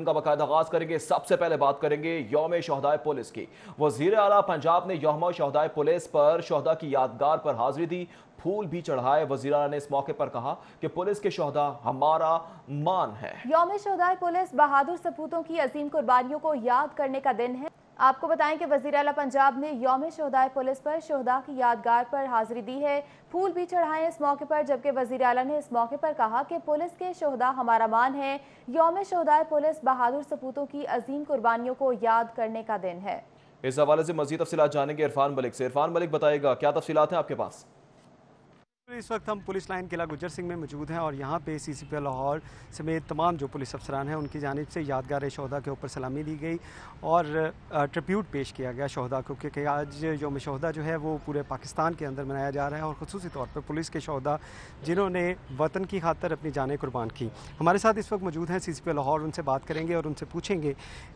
का बाकायदा आगाज करेंगे। सबसे पहले बात करेंगे यौम शहदाए पुलिस की। वजीर आला पंजाब ने यौम शहदाए पुलिस पर शहदा की यादगार पर हाजिरी दी, फूल भी चढ़ाए। वजीर आला ने इस मौके पर कहा कि पुलिस के शहदा हमारा मान है। यौम शहदाए पुलिस बहादुर सपूतों की अजीम कुर्बानियों को याद करने का दिन है। आपको बताएं कि वज़ीर आला पंजाब ने यौम शहदाए पुलिस पर शहदा की यादगार पर हाजिरी दी है, फूल भी चढ़ाए इस मौके पर। जबकि वज़ीर आला ने इस मौके पर कहा कि पुलिस के शहदा हमारा मान है। यौम शहदाए पुलिस बहादुर सपूतों की अजीम कुर्बानियों को याद करने का दिन है। इस हवाले से मजीद तफसीलात जानेंगे इरफान मलिक से। इरफान मलिक बताएगा क्या तफसीलात हैं आपके पास। इस वक्त हम पुलिस लाइन किला गुज्जर सिंह में मौजूद हैं और यहाँ पे CCP लाहौर समेत तमाम जो पुलिस अफसरान हैं उनकी जानिब से यादगार शहदा के ऊपर सलामी दी गई और ट्रिब्यूट पेश किया गया शहदा को, क्योंकि आज यौम शहदा जो है वो पूरे पाकिस्तान के अंदर मनाया जा रहा है और ख़ुसूसी तौर पर पुलिस के शहदा जिन्होंने वतन की खातर अपनी जानें कुर्बान की। हमारे साथ इस वक्त मौजूद हैं CCP लाहौर, उनसे बात करेंगे और उनसे पूछेंगे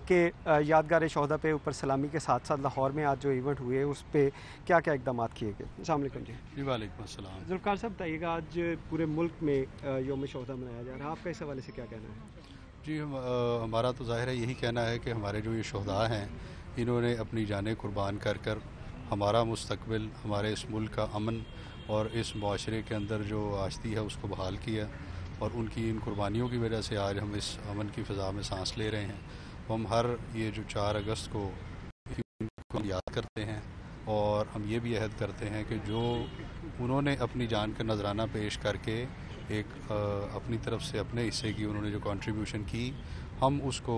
कि यादगार शहदा पे ऊपर सलामी के साथ साथ लाहौर में आज जो इवेंट हुए उस पर क्या क्या इकदाम किए गए। अस्सलाम वालेकुम जी। वालेकुम अस्सलाम। ज़ुल्फ़िकार साहब बताइएगा, आज पूरे मुल्क में यौम शहदा मनाया जा रहा है, आपका इस हवाले से क्या कहना है? जी हमारा तो ज़ाहिर है यही कहना है कि हमारे जो ये शहदा हैं इन्होंने अपनी जानें कुर्बान कर कर हमारा मुस्तकबिल, हमारे इस मुल्क का अमन और इस माशरे के अंदर जो आश्ती है उसको बहाल किया और उनकी इन कुर्बानियों की वजह से आज हम इस अमन की फ़िज़ा में सांस ले रहे हैं। हम हर ये जो 4 अगस्त को हम याद करते हैं और हम ये भी अहद करते हैं कि जो उन्होंने अपनी जान का नजराना पेश करके एक अपनी तरफ से अपने हिस्से की उन्होंने जो कंट्रीब्यूशन की, हम उसको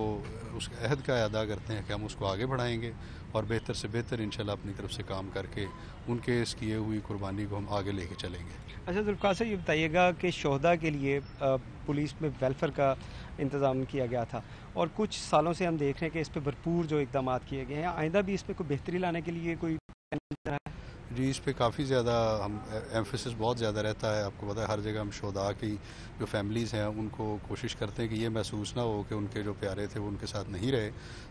उस अहद का अदा करते हैं कि हम उसको आगे बढ़ाएंगे और बेहतर से बेहतर इंशाल्लाह अपनी तरफ से काम करके उनके इस किए हुई कुर्बानी को हम आगे लेके चलेंगे। अच्छा ज़ुल्फ़िकार साहब, ये बताइएगा कि शहदा के लिए पुलिस में वेलफेयर का इंतज़ाम किया गया था और कुछ सालों से हम देख रहे हैं कि इस पर भरपूर जो इकदाम किए गए हैं, आइंदा भी इसमें कोई बेहतरी लाने के लिए कोई जी इस पे काफ़ी ज़्यादा हम एम्फेसिस बहुत ज़्यादा रहता है। आपको पता है हर जगह हम शहदा की जो फैमिलीज़ हैं उनको कोशिश करते हैं कि ये महसूस ना हो कि उनके जो प्यारे थे वो उनके साथ नहीं रहे।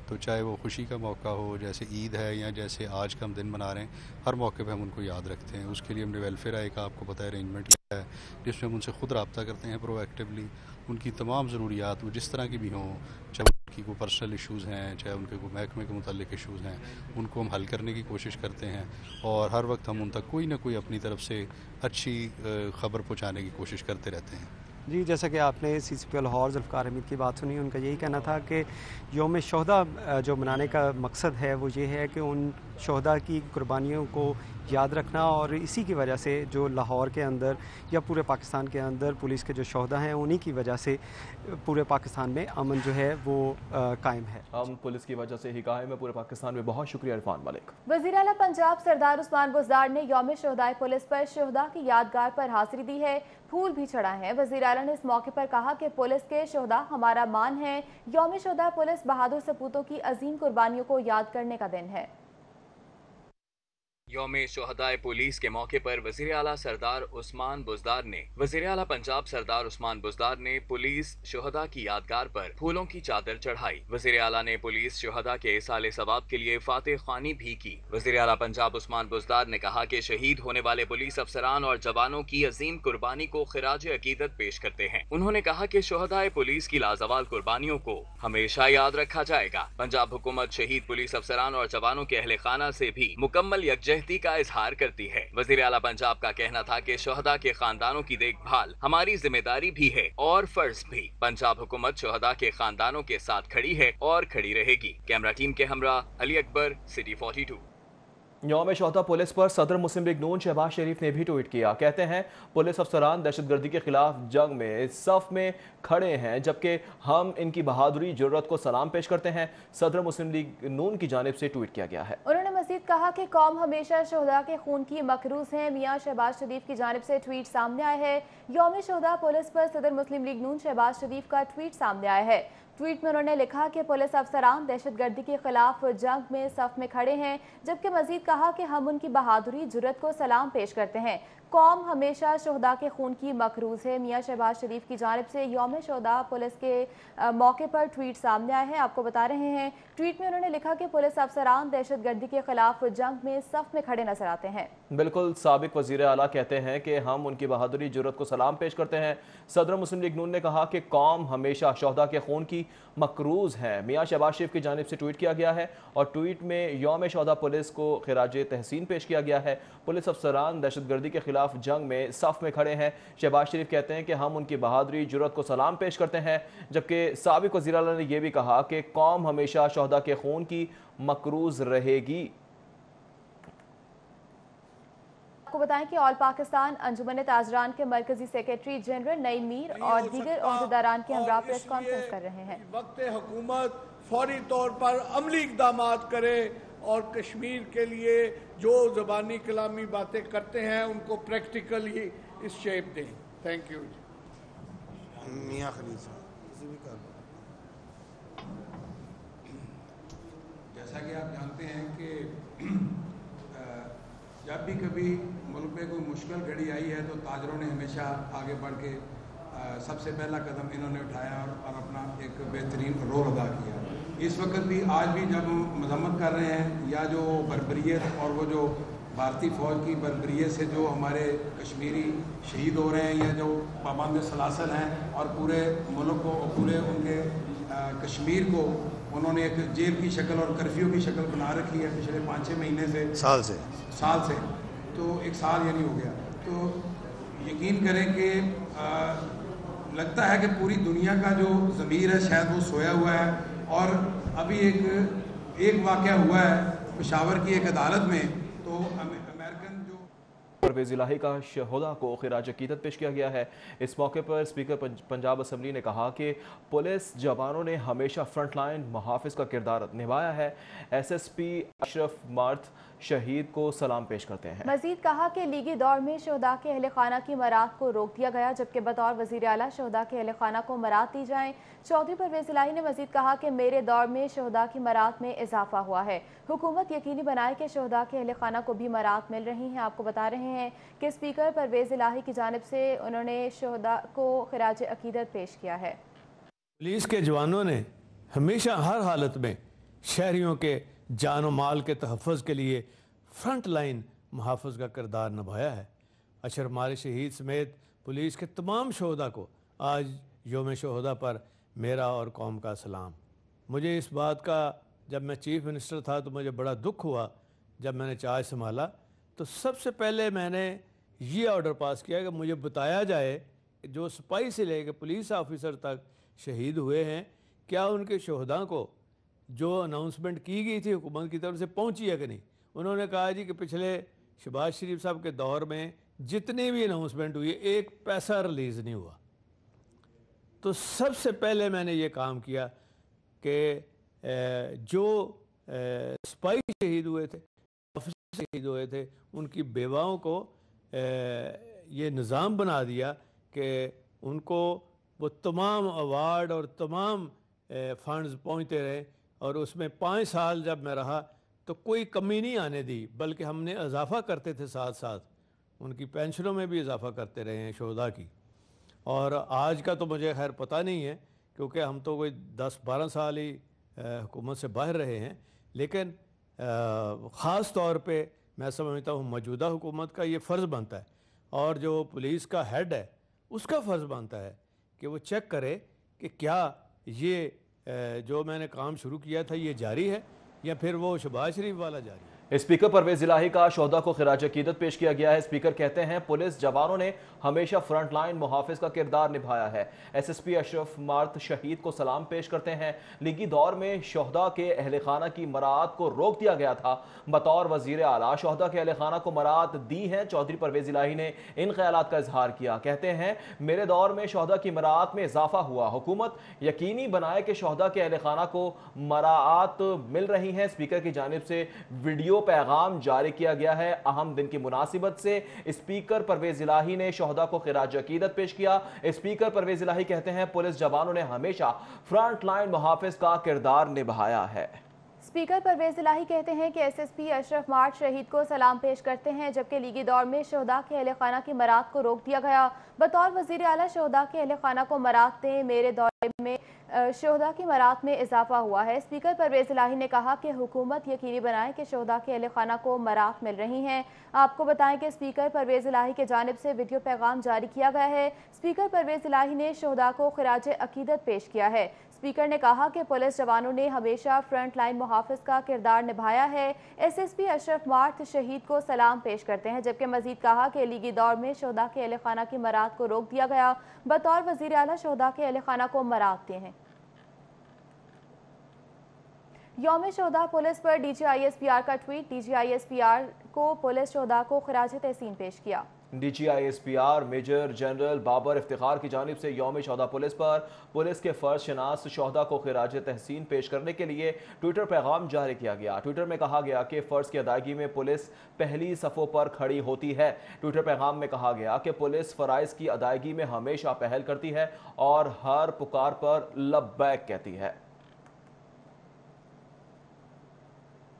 तो चाहे वो खुशी का मौका हो, जैसे ईद है या जैसे आज का हम दिन मना रहे हैं, हर मौके पे हम उनको याद रखते हैं। उसके लिए हमने वेलफेयर आई का आपको पता है अरेंजमेंट लिया है जिसमें हम उनसे ख़ुद रब्ता करते हैं प्रोएक्टिवली। उनकी तमाम ज़रूरियात वो जिस तरह की भी हों, चाहे उनकी कोई पर्सनल इश्यूज़ हैं, चाहे उनके कोई महकमे के मुतालिक इश्यूज़ हैं, उनको हम हल करने की कोशिश करते हैं और हर वक्त हम उन तक कोई ना कोई अपनी तरफ से अच्छी ख़बर पहुँचाने की कोशिश करते रहते हैं। जी, जैसा कि आपने CCP लाहौर ज़ुल्फ़िकार हमीद की बात सुनी, उनका यही कहना था कि यौम शहदा जो मनाने का मकसद है वो ये है कि उन शहदा की कुर्बानियों को याद रखना और इसी की वजह से जो लाहौर के अंदर या पूरे पाकिस्तान के अंदर पुलिस के जो शहदा हैं उन्हीं की वजह से पूरे पाकिस्तान में अमन जो है वो कायम है। हम पुलिस की वजह से ही कायम है पूरे पाकिस्तान में। बहुत शुक्रिया इरफान मलिक। वज़ीर आला पंजाब सरदार उस्मान बुज़दार ने यौम शहदाए पुलिस पर शहदा की यादगार पर हाजिरी दी है, फूल भी चढ़ाए हैं। वज़ीर आला ने इस मौके पर कहा कि पुलिस के शहदा हमारा मान है। यौम शहदाए पुलिस बहादुर सपूतों की अजीम कुर्बानियों को याद करने का दिन है। यौम शहदाए पुलिस के मौके पर वज़ीर आला सरदार उस्मान बुज़दार ने वज़ीर आला पंजाब सरदार उस्मान बुज़दार ने पुलिस शहदा की यादगार पर फूलों की चादर चढ़ाई। वज़ीर आला ने पुलिस शहदा के इसाले सवाब के लिए फातिह ख़्वानी भी की। वज़ीर आला पंजाब उस्मान बुज़दार ने कहा कि शहीद होने वाले पुलिस अफसरान और जवानों की अजीम कुर्बानी को खिराज अकीदत पेश करते हैं। उन्होंने कहा कि शहदाए पुलिस की लाजवाल कुर्बानियों को हमेशा याद रखा जाएगा। पंजाब हुकूमत शहीद पुलिस अफसरान और जवानों के अहले खाना से भी मुकम्मल यकजहती का इजहार करती है। वज़ीर आला पंजाब का कहना था कि शहदा के खानदानों की देखभाल हमारी जिम्मेदारी भी है और फर्ज भी। पंजाब हुकूमत शहदा के खानदानों के साथ खड़ी है और खड़ी रहेगी। कैमरा टीम के हमरा अली अकबर, सिटी 42। यौम शहदा पुलिस पर सदर मुस्लिम लीग नून शहबाज शरीफ ने भी ट्वीट किया। कहते हैं पुलिस अफसरान दहशतगर्दी के खिलाफ जंग में सफ में खड़े हैं, जबकि हम इनकी बहादुरी जुर्रत को सलाम पेश करते हैं। सदर मुस्लिम लीग नून की जानिब से ट्वीट किया गया है। उन्होंने मजीद कहा कि कौम हमेशा शहदा के खून की मकरूज है। मियां शहबाज शरीफ की जानिब से ट्वीट सामने आया है। यौम शहदा पुलिस पर सदर मुस्लिम लीग नून शहबाज शरीफ का ट्वीट सामने आया है। ट्वीट में उन्होंने लिखा कि पुलिस अफसरान दहशतगर्दी के खिलाफ जंग में सफ में खड़े हैं, जबकि मजीद कहा कि हम उनकी बहादुरी जुर्रत को सलाम पेश करते हैं। कौम हमेशा शहदा के खून की मकरूज है। मियां शहबाज शरीफ की जानिब से यौम शहदा पुलिस के मौके पर ट्वीट सामने आए हैं। आपको बता रहे हैं, ट्वीट में उन्होंने लिखा कि पुलिस अफसरान दहशतगर्दी के खिलाफ जंग में सफ में खड़े नजर आते हैं। बिल्कुल, साबिक वजीर आला कहते हैं कि हम उनकी बहादुरी जुर्रत को सलाम पेश करते हैं। सदर मुस्लिम लीग नून ने कहा कि कौम हमेशा शहदा के खून की मकरूज हैं। मियां शहबाज शरीफ की जानिब से ट्वीट किया गया है और ट्वीट में यौम शोहदा पुलिस को खिराज तहसीन पेश किया गया है। पुलिस अफसरान दहशतगर्दी के खिलाफ जंग में सफ में खड़े हैं। शहबाज शरीफ कहते हैं कि हम उनकी बहादुरी जुर्रत को सलाम पेश करते हैं, जबकि साबिक वज़ीर आला ने यह भी कहा कि कौम हमेशा शोहदा के खून की मकरूज रहेगी। आपको बताएं कि ऑल पाकिस्तान अंजुमन ताजरान के मरकजी सेक्रेटरी जनरल नईम मीर और दीगर अहदेदारान के हमरा प्रेस कॉन्फ्रेंस कर रहे हैं। वक्त हुकूमत फौरी तौर पर अमली इक़दाम करे और कश्मीर के लिए जो ज़बानी कलामी बातें करते हैं उनको प्रैक्टिकली इस शेप दें। Thank you. मियां खलील साहब, जैसा कि आप जानते हैं कि जब भी कभी मुल्क में कोई मुश्किल घड़ी आई है तो ताजरों ने हमेशा आगे बढ़ के सबसे पहला कदम इन्होंने उठाया और अपना एक बेहतरीन रोल अदा किया। इस वक्त भी आज भी जब हम मजम्मत कर रहे हैं या जो बर्बरियत और वो जो भारतीय फ़ौज की बर्बरियत से जो हमारे कश्मीरी शहीद हो रहे हैं या जो पाबंद सलासल हैं और पूरे मुल्क को पूरे उनके कश्मीर को उन्होंने एक जेल की शक्ल और कर्फ्यू की शक्ल बना रखी है पिछले 5-6 महीने से साल से तो एक साल यानी हो गया। तो यकीन करें कि लगता है कि पूरी दुनिया का जो ज़मीर है शायद वो सोया हुआ है। और अभी एक वाक़या हुआ है पेशावर की एक अदालत में, तो अमेरिकन जो परवेज़ इलाही का शोहदा को खिराज अकीदत पेश किया गया है। इस मौके पर स्पीकर पंजाब असम्बली ने कहा कि पुलिस जवानों ने हमेशा फ्रंट लाइन मुहाफ़िज़ का किरदार निभाया है। SSP अशरफ मार्थ शहीद को सलाम पेश करते हैं। मजीद कहा कि लीगी दौर में शोहदा के अहल खाना की मरात को रोक दिया गया, जबकि बतौर वज़ीर आला शोहदा के अहल खाना को मरात दी जाएँ। चौधरी परवेज़ इलाही ने मजीद कहा कि मेरे दौर में शोहदा की मरात में इजाफा हुआ है। हुकूमत यकीनी बनाए कि शोहदा के अहल खाना को भी मरात मिल रही हैं। आपको बता रहे हैं कि स्पीकर परवेज़ इलाही की जानिब से उन्होंने शोहदा को खिराज अकीदत पेश किया है। पुलिस के जवानों ने हमेशा हर हालत में शहरियों के जान और माल के तहफ़्फ़ुज़ के लिए फ्रंट लाइन मुहाफ़िज़ का किरदार निभाया है। अशरफ मार शहीद समेत पुलिस के तमाम शोहदा को आज यौम शोहदा पर मेरा और कौम का सलाम। मुझे इस बात का जब मैं चीफ़ मिनिस्टर था तो मुझे बड़ा दुख हुआ जब मैंने चार्ज संभाला, तो सबसे पहले मैंने ये ऑर्डर पास किया कि मुझे बताया जाए जो सिपाही से लेकर पुलिस ऑफिसर तक शहीद हुए हैं, क्या उनके शोहदा को जो अनाउंसमेंट की गई थी हुकूमत की तरफ से पहुंची है कि नहीं। उन्होंने कहा जी कि पिछले शहबाज शरीफ साहब के दौर में जितनी भी अनाउंसमेंट हुई एक पैसा रिलीज़ नहीं हुआ। तो सबसे पहले मैंने ये काम किया कि जो सिपाही शहीद हुए थे, ऑफिसर शहीद हुए थे, उनकी बेवाओं को ये निज़ाम बना दिया कि उनको वो तमाम अवार्ड और तमाम फंड्स पहुँचते रहे। और उसमें 5 साल जब मैं रहा तो कोई कमी नहीं आने दी, बल्कि हमने इजाफ़ा करते थे, साथ साथ उनकी पेंशनों में भी इजाफ़ा करते रहे हैं शोहदा की। और आज का तो मुझे खैर पता नहीं है क्योंकि हम तो कोई 10-12 साल ही हुकूमत से बाहर रहे हैं, लेकिन ख़ास तौर पे मैं समझता हूँ मौजूदा हुकूमत का ये फ़र्ज़ बनता है और जो पुलिस का हेड है उसका फ़र्ज़ बनता है कि वो चेक करे कि क्या ये जो मैंने काम शुरू किया था ये जारी है या फिर वो शहबाज शरीफ वाला जारी है। स्पीकर परवेज़ इलाही का शोहदा को खिराज अकीदत पेश किया गया है। स्पीकर कहते हैं पुलिस जवानों ने हमेशा फ्रंट लाइन मुहाफ़िज़ का किरदार निभाया है। SSP अशरफ मार्थ शहीद को सलाम पेश करते हैं। लीगी दौर में शोहदा के अहल खाना की मरात को रोक दिया गया था। बतौर वज़ीर आला शोहदा के अहल खाना को मरात दी है। चौधरी परवेज़ इलाही ने इन ख्यालात का इजहार किया। कहते हैं मेरे दौर में शोहदा की मरात में इजाफा हुआ। हुकूमत यकीनी बनाए कि शोहदा के अहल खाना को मरात मिल रही है। स्पीकर की जानिब से वीडियो पैगाम जारी किया गया है। अहम दिन की मुनासिबत से स्पीकर परवेज़ इलाही ने शोहदा को खिराज अकीदत पेश किया। स्पीकर परवेज़ इलाही कहते हैं पुलिस जवानों ने हमेशा फ्रंट लाइन मुहाफ़िज़ का किरदार निभाया है। स्पीकर परवेज़ इलाही कहते हैं कि SSP अशरफ मार्ट शहीद को सलाम पेश करते हैं, जबकि लीगी दौर में शोहदा के अहल खाना की मरात को रोक दिया गया। बतौर वज़ीर आला शोहदा के अहल खाना को मरात दें, मेरे दौर में शोहदा की मरात में इजाफा हुआ है। स्पीकर परवेज़ इलाही ने कहा कि हुकूमत यकीनी बनाए कि शोहदा के अहल खाना को मरात मिल रही हैं। आपको बताएं कि स्पीकर परवेज़ इलाही की जानिब से वीडियो पैगाम जारी किया गया है। स्पीकर परवेज़ इलाही ने शोहदा को खिराज अकीदत पेश किया है। स्पीकर ने कहा कि पुलिस जवानों ने हमेशा फ्रंट लाइन मुहाफिज का किरदार निभाया है। SSP अशरफ मार्थ शहीद को सलाम पेश करते हैं, जबकि मजीद कहा कि लीगी दौर में शोहदा के अहले खाना की मराद को रोक दिया गया। बतौर वजीर आला शोहदा के अहले खाना को मराद दिए हैं। यौम शोहदा पुलिस पर DGISPR का ट्वीट। DGISPR को पुलिस शोहदा को खराज तहसीन पेश किया। DGISPR major general Babar Iftikhar की जानिब से यौम शोहदा पुलिस पर पुलिस के फ़र्ज शनास शोहदा को खराज तहसीन पेश करने के लिए ट्विटर पैगाम जारी किया गया। ट्विटर में कहा गया कि फ़र्ज़ की अदायगी में पुलिस पहली सफ़ों पर खड़ी होती है। ट्विटर पैगाम में कहा गया कि पुलिस फ़राइज़ की अदायगी में हमेशा पहल करती है और हर पुकार पर लब्बैक कहती है।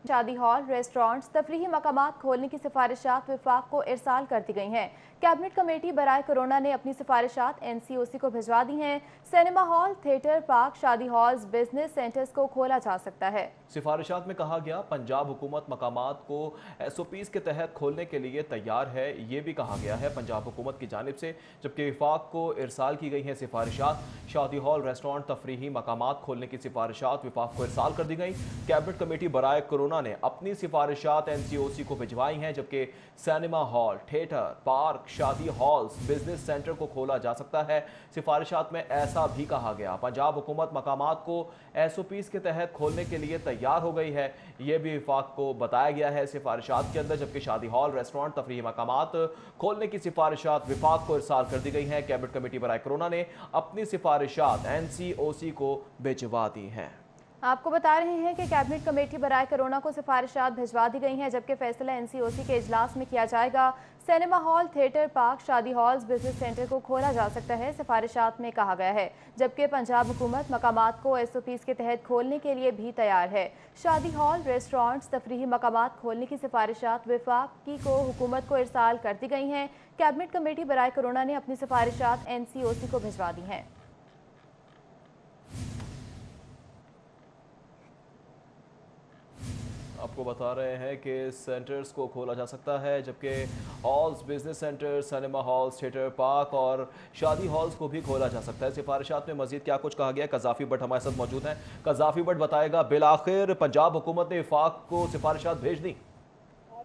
शादी हॉल, रेस्टोरेंट्स, तफरीही मकामात खोलने की सिफारिशात विफाक को इरसाल कर दी गई हैं। कैबिनेट कमेटी बराए कोरोना ने अपनी सिफारिशात NCOC को भिजवा दी हैं। सिनेमा हॉल, थिएटर, पार्क, शादी हॉल्स, बिजनेस सेंटर्स को खोला जा सकता है। सिफारिशात में कहा गया पंजाब हुकूमत मकामात को SOPs के तहत खोलने के लिए तैयार है। ये भी कहा गया है पंजाब हुकूमत की जानिब से, जबकि विफाक को इरसाल की गई हैं सिफारिशात। शादी हॉल, रेस्टोरेंट, तफरीही मकामात खोलने की सिफारिशात विफाक को इरसाल कर दी गई। कैबिनेट कमेटी बराए कोरोना ने अपनी सिफारिशात NCOC को भिजवाई हैं, जबकि सिनेमा हॉल, थिएटर, पार्क, शादी हॉल्स, बिजनेस सेंटर को खोला जा सकता है। सिफारिशात में ऐसा भी कहा गया पंजाब हुकूमत मकामात को SOPs के तहत खोलने के लिए तैयार हो गई है। ये भी विफाक को बताया गया है सिफारिशात के अंदर, जबकि शादी हॉल, रेस्टोरेंट, तफरीही मकामात खोलने की सिफारिशात विफाक को इरसाल कर दी गई हैं। कैबिनेट कमेटी बराए कोरोना ने अपनी सिफारिशात NCOC को भिजवा दी हैं। आपको बता रहे हैं कि कैबिनेट कमेटी बराए कोरोना को सिफारिशात भिजवा दी गई हैं, जबकि फैसला NCOC के इजलास में किया जाएगा। सिनेमा हॉल, थिएटर, पार्क, शादी हॉल्स, बिजनेस सेंटर को खोला जा सकता है, सिफारिशात में कहा गया है, जबकि पंजाब हुकूमत मकामात को SOPs के तहत खोलने के लिए भी तैयार है। शादी हॉल, रेस्टोरेंट्स, तफरीही मकामात खोलने की सिफारिशात विफाक को हुकूमत को इरसाल कर दी गई हैं। कैबिनेट कमेटी बराए कोरोना ने अपनी सिफारिशात NCOC को भिजवा दी हैं। आपको बता रहे हैं कि सेंटर्स को खोला जा सकता है, जबकि halls, business centre, cinema halls, theatre, park और शादी हॉल्स को भी खोला जा सकता है। सिफारिशात में मजीद क्या कुछ कहा गया है, कज़ाफ़ी भट्ट हमारे साथ मौजूद हैं। कज़ाफ़ी भट्ट बताएगा, बिलाखिर पंजाब हुकूमत ने वफाक को सिफारिशात भेज दी।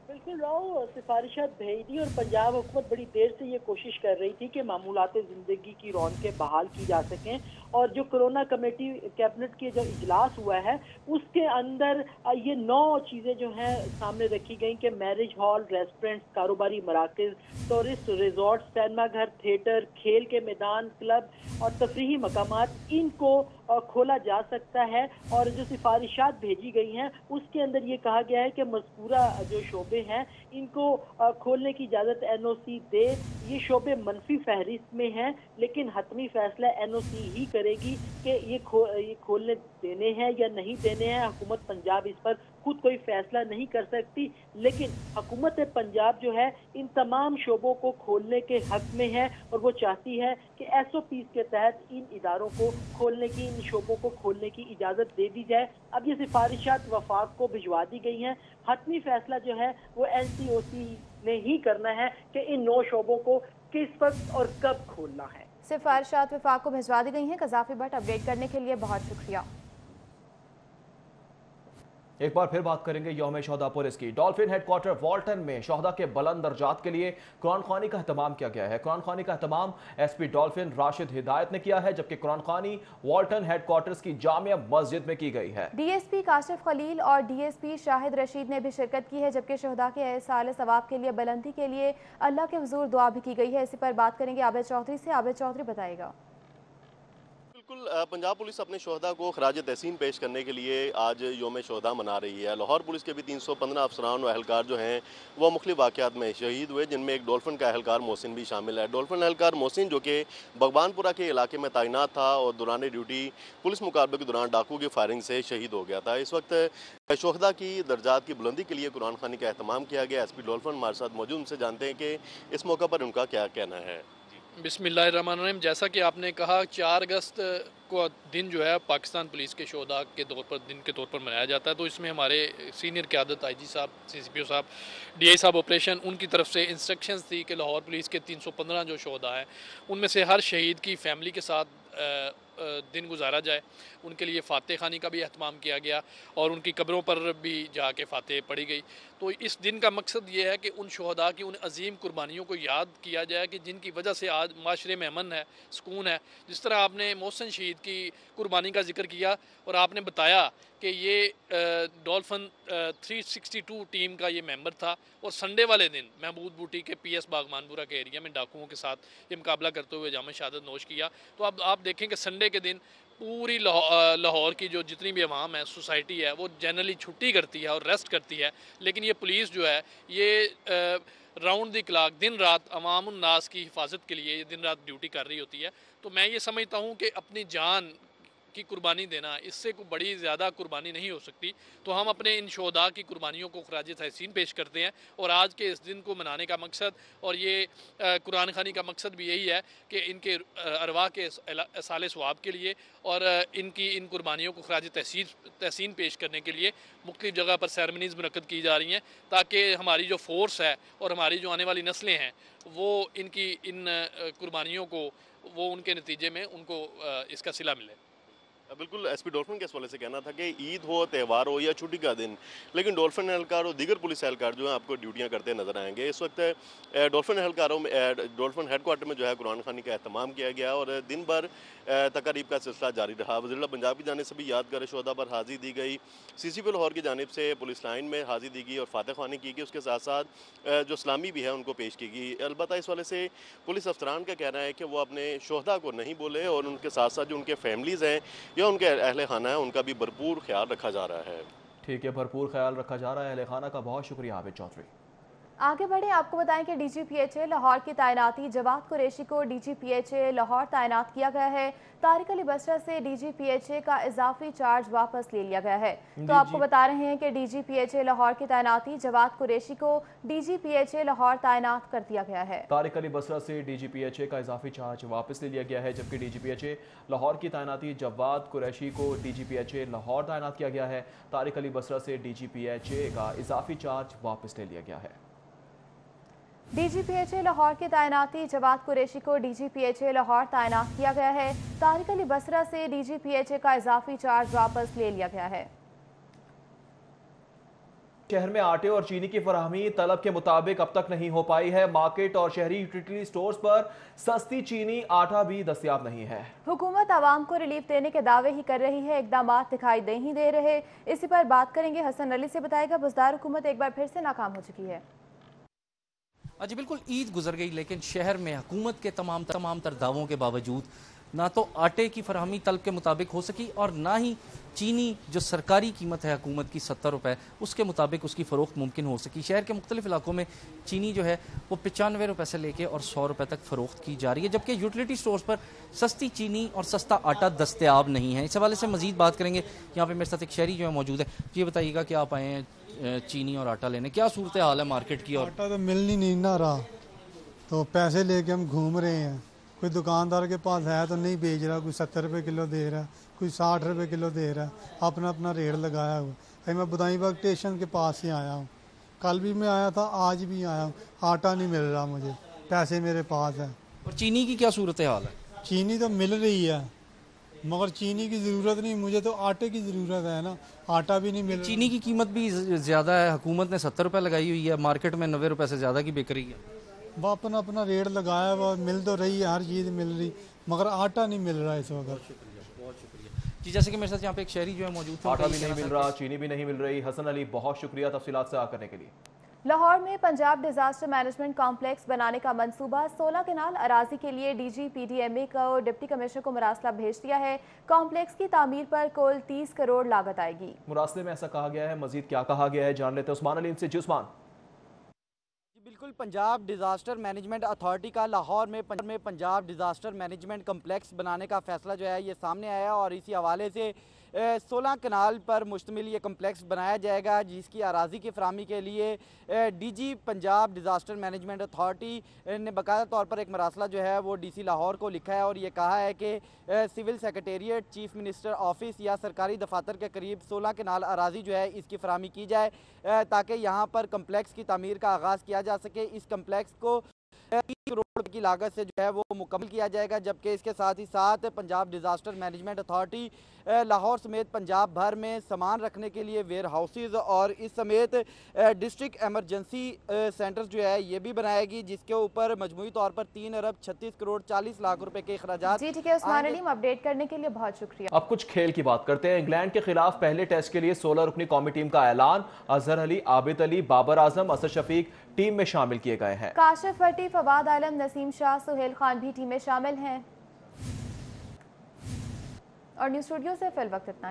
बिल्कुल राव, सिफारिशात भेज दी और पंजाब हुकूमत बड़ी देर से ये कोशिश कर रही थी कि मामूलात ज़िंदगी की रौनकें बहाल की जा सकें, और जो कोरोना कमेटी कैबिनेट के जो इजलास हुआ है उसके अंदर ये 9 चीज़ें जो हैं सामने रखी गई कि मैरिज हॉल, रेस्टोरेंट्स, कारोबारी मराकज़, टूरिस्ट रिजॉर्ट, सिनेमा घर, थिएटर, खेल के मैदान, क्लब और तफरीही मकामात, इनको खोला जा सकता है। और जो सिफारिशात भेजी गई हैं उसके अंदर ये कहा गया है कि मज़कूरा जो शोबे हैं इनको खोलने की इजाज़त NOC दे। ये शोबे मनफी फहरिस्त में हैं, लेकिन हतमी फैसला NOC ही करेगी कि ये खोलने देने हैं या नहीं देने हैं। हुकूमत पंजाब इस पर खुद कोई फैसला नहीं कर सकती, लेकिन हुकूमत पंजाब जो है इन तमाम शोबों को खोलने के हक में है और वो चाहती है कि SOPs के तहत इन इदारों को खोलने की, इन शोबों को खोलने की इजाज़त दे दी जाए। अब ये सिफारिशात वफाक को भिजवा दी गई हैं। हतमी फैसला जो है वो NCOC ने ही करना है कि इन 9 शोबों को किस वक्त और कब खोलना है। सिफारिशात विफाक को भिजवा दी गई हैं। कज़ाफ़ी भट्ट अपडेट करने के लिए बहुत शुक्रिया। एक बार फिर बात करेंगे यौम शोहदा पुलिस की। डॉल्फिन हेडक्वार्टर वॉल्टन में शोहदा के बुलंद दर्जात के लिए कुरान ख़्वानी का अहतमाम किया गया है। कुरान ख़्वानी का अहतमाम SP डॉल्फिन राशिद हिदायत ने किया है, जबकि कुरान ख़्वानी वॉल्टन हेडक्वार्टर्स की जामिया मस्जिद में की गई है। DSP काशिफ खलील और DSP शाहिद रशीद ने भी शिरकत की है, जबकि शोहदा के साल सवाब के लिए बुलंदी के लिए अल्लाह के हुजूर दुआ भी की गई है। इसी पर बात करेंगे आबिद चौधरी से। आबिद चौधरी बताएगा। बिल्कुल, पंजाब पुलिस अपने शोहदा को खराज तहसीन पेश करने के लिए आज यौम शोहदा मना रही है। लाहौर पुलिस के भी 315 अफसरान और अहलकार जो हैं वो मुख्तलिफ वाक़यात में शहीद हुए, जिनमें एक डॉल्फिन का अहलकार मोहसिन भी शामिल है। डॉल्फिन अहलकार मोहसिन जो कि बगबानपुरा के इलाके में तैनात था और दौरान ड्यूटी पुलिस मुकाबले के दौरान डाकू की फायरिंग से शहीद हो गया था। इस वक्त शोहदा की दर्जात की बुलंदी के लिए कुरान ख़्वानी का अहतमाम किया गया। SP डॉल्फिन हमारे साथ मौजूद, उनसे जानते हैं कि इस मौका पर उनका क्या कहना है। बिस्मिल्लाहिर्रहमानिर्रहीम। जैसा कि आपने कहा, 4 अगस्त को दिन जो है पाकिस्तान पुलिस के शोहदा के तौर पर दिन के तौर पर मनाया जाता है। तो इसमें हमारे सीनियर क़यादत IG साहब, CCPO साहब, DI साहब ऑपरेशन, उनकी तरफ से इंस्ट्रक्शंस थी कि लाहौर पुलिस के 315 जो शोहदा हैं उनमें से हर शहीद की फैमिली के साथ दिन गुजारा जाए। उनके लिए फ़ातह ख़ानी का भी अहतमाम किया गया और उनकी कब्रों पर भी जाके फ़ातह पढ़ी गई। तो इस दिन का मकसद ये है कि उन शहदा की उन अजीम कुर्बानियों को याद किया जाए कि जिनकी वजह से आज माशरे में अमन है, सुकून है। जिस तरह आपने मोहसिन शहीद की कुर्बानी का जिक्र किया और आपने बताया कि ये डॉल्फिन 362 टीम का ये मेंबर था और संडे वाले दिन महमूद बूटी के PS बागमानपुरा के एरिया में डाकुओं के साथ ये मुकाबला करते हुए जाम शहादत नोश किया। तो अब आप देखें कि संडे के दिन पूरी लाहौर की जो जितनी भी अवाम है, सोसाइटी है, वो जनरली छुट्टी करती है और रेस्ट करती है, लेकिन ये पुलिस जो है ये राउंड द क्लॉक दिन रात अवाम उन्नास की हिफाजत के लिए ये दिन रात ड्यूटी कर रही होती है। तो मैं ये समझता हूँ कि अपनी जान की कुर्बानी देना, इससे कोई बड़ी ज़्यादा कुर्बानी नहीं हो सकती। तो हम अपने इन शोहदा की कुर्बानियों को खराज तहसीन पेश करते हैं और आज के इस दिन को मनाने का मकसद और ये कुरान खानी का मकसद भी यही है कि इनके अरवाह के साले सवाब के लिए और इनकी इन कुर्बानियों को खराज तहसीन पेश करने के लिए मुख्तलिफ़ जगह पर सेरेमनीज़ मुनक्कद की जा रही हैं, ताकि हमारी जो फोर्स है और हमारी जो आने वाली नस्लें हैं वो इनकी इन कुर्बानियों को वो उनके नतीजे में उनको इसका सिला मिले। बिल्कुल SP डॉल्फिन के इस वाले से कहना था कि ईद हो, त्यौहार हो या छुट्टी का दिन, लेकिन डॉल्फिन एहलकार और दीगर पुलिस एहलकार जो हैं आपको ड्यूटियां करते नजर आएंगे। इस वक्त डॉल्फिन एहलकारों में डॉल्फिन हेडक्वार्टर में जो है कुरान खानी का एहतमाम किया गया और दिन भर तकारीब का सिलसिला जारी रहा। वज़ीर पंजाब की जानिब से भी यादगार शोहदा पर हाज़िरी दी गई, CCP लाहौर की जानिब से पुलिस लाइन में हाज़िरी दी गई और फ़ातह ख़वानी की गई। उसके साथ साथ जो सलामी भी है उनको पेश की गई। अलबत्ता इस वाले से पुलिस अफसरान का कहना है कि वो अपने शोहदा को नहीं बोले और उनके साथ साथ जो उनके फैमिलीज़ हैं या उनके अहले खाना है उनका भी भरपूर ख्याल रखा जा रहा है। ठीक है, भरपूर ख्याल रखा जा रहा है। अहले खाना का बहुत शुक्रिया आबिद चौधरी। आगे बढ़े, आपको बताएं कि DGPHA लाहौर की तैनाती जवाद कुरैशी को DGPHA लाहौर तैनात किया गया है। तारिक अली बसरा से DGPHA का इजाफी चार्ज वापस ले लिया गया है। तो आपको बता रहे हैं कि DGPHA लाहौर की तैनाती जवाद कुरैशी को DGPHA लाहौर तैनात कर दिया गया है। तारिक अली बसरा से DGPHA का इजाफी चार्ज वापस ले लिया गया है, जबकि DGPHA लाहौर की तैनाती जवाद कुरैशी को DGPHA लाहौर तैनात किया गया है। तारिक अली बसरा से DGPHA का इजाफी चार्ज वापस ले लिया गया है। DGPHA लाहौर की तैनाती जवाद कुरैशी को DGPHA लाहौर तैनात किया गया है। तारिक अली बसरा से DGPHA का इजाफी चार्ज वापस ले लिया गया है। शहर में आटे और चीनी की फराहमी तलब के मुताबिक अब तक नहीं हो पाई है। मार्केट और शहरी यूटिलिटी स्टोर्स पर सस्ती चीनी, आटा भी दस्तयाब नहीं है। हुकूमत आवाम को रिलीफ देने के दावे ही कर रही है, इकदामात दिखाई नहीं दे रहे। इसी पर बात करेंगे, हसन अली से बताएगा बुज़दार हुकूमत एक बार फिर से नाकाम हो चुकी है। जी बिल्कुल, ईद गुजर गई लेकिन शहर में हुकूमत के तमाम तर दावों के बावजूद ना तो आटे की फरहमी तलब के मुताबिक हो सकी और ना ही चीनी जो सरकारी कीमत है हुकूमत की 70 रुपये उसके मुताबिक उसकी फ़रोख्त मुमकिन हो सकी। शहर के मुख्तलिफ इलाकों में चीनी जो है वो 95 रुपये से लेके और 100 रुपये तक फ़रोख्त की जा रही है, जबकि यूटिलिटी स्टोर्स पर सस्ती चीनी और सस्ता आटा दस्तयाब नहीं है। इस हवाले से मज़ीद बात करेंगे। यहाँ पर मेरे साथ एक शहरी जो है मौजूद है। ये बताइएगा कि आप आए हैं चीनी और आटा लेने, क्या सूरत हाल है मार्केट की? और आटा तो मिल नहीं ना रहा, तो पैसे लेके हम घूम रहे हैं। कोई दुकानदार के पास है तो नहीं बेच रहा, कोई 70 रुपये किलो दे रहा है, कोई 60 रुपये किलो दे रहा है, अपना अपना रेट लगाया हुआ। अभी मैं बुदाईबाग स्टेशन के पास ही आया हूँ, कल भी मैं आया था, आज भी आया हूँ। आटा नहीं मिल रहा मुझे, पैसे मेरे पास है। और चीनी की क्या सूरत हाल है? चीनी तो मिल रही है मगर चीनी की ज़रूरत नहीं, मुझे तो आटे की ज़रूरत है ना, आटा भी नहीं मिल रहा। चीनी की कीमत भी ज़्यादा है, हुकूमत ने 70 रुपये लगाई हुई है, मार्केट में 90 रुपये से ज़्यादा की बिक रही है। वो अपना अपना रेट लगाया हुआ, मिल तो रही है, हर चीज़ मिल रही, मगर आटा नहीं मिल रहा इस वक्त। बहुत शुक्रिया जी। जैसे कि मेरे साथ यहाँ पे एक शहरी जो है मौजूद है, आटा भी नहीं मिल रहा, चीनी भी नहीं मिल रही। हसन अली बहुत शुक्रिया तफसीलात से करने के लिए। लाहौर में पंजाब डिजास्टर मैनेजमेंट कॉम्प्लेक्स बनाने का मंसूबा 16 कनाल अराजी के लिए DG PDMA को डिप्टी कमिश्नर को मुरासला भेज दिया है। कॉम्प्लेक्स की तामीर पर कुल 30 करोड़ लागत आएगी। मुरासले में ऐसा कहा गया है, मजीद क्या कहा गया है जान लेते हैं उस्मान अली से। जी उस्मान। बिल्कुल, पंजाब डिज़ास्टर मैनेजमेंट अथॉरिटी का लाहौर में पंजाब डिज़ास्टर मैनेजमेंट कम्प्लेक्स बनाने का फ़ैसला जो है ये सामने आया और इसी हवाले से 16 कनाल पर मुश्तमिल ये कम्प्लेक्स बनाया जाएगा, जिसकी अराजी की फराहमी के लिए DG Punjab disaster management authority ने बाकायदा तौर पर एक मरासला जो है वो DC लाहौर को लिखा है और ये कहा है कि civil secretariat, chief minister office या सरकारी दफातर के करीब 16 कनाल अराजी जो है इसकी फराहमी की जाए ताकि यहाँ पर कम्प्लेक्स की तामीर का आगाज़ किया जा सके। इस कम्प्लेक्स को करोड़ की लागत से जो है वो मुकम्मल किया जाएगा, जबकि इसके साथ ही साथ Punjab disaster management authority Lahore समेत पंजाब भर में सामान रखने के लिए वेयर हाउसेज और इस समेत डिस्ट्रिक्ट एमरजेंसी सेंटर्स जो है ये भी बनाएगी, जिसके ऊपर मजमूई तौर पर 3 अरब 36 करोड़ 40 लाख रुपए के अखराजात। जी ठीक है उस्मान अली, अपडेट करने के लिए बहुत शुक्रिया। अब कुछ खेल की बात करते हैं। इंग्लैंड के खिलाफ पहले टेस्ट के लिए 16 रुकनी कौमी टीम का ऐलान। अजहर अली, आबिद अली, बाबर आजम, असद शफीक टीम में शामिल किए गए हैं। काशिफ भट्टी, फवाद आलम, नसीम शाह, सुहेल खान भी टीम में शामिल हैं। और न्यूज़ स्टूडियो से फिल वक्त इतना।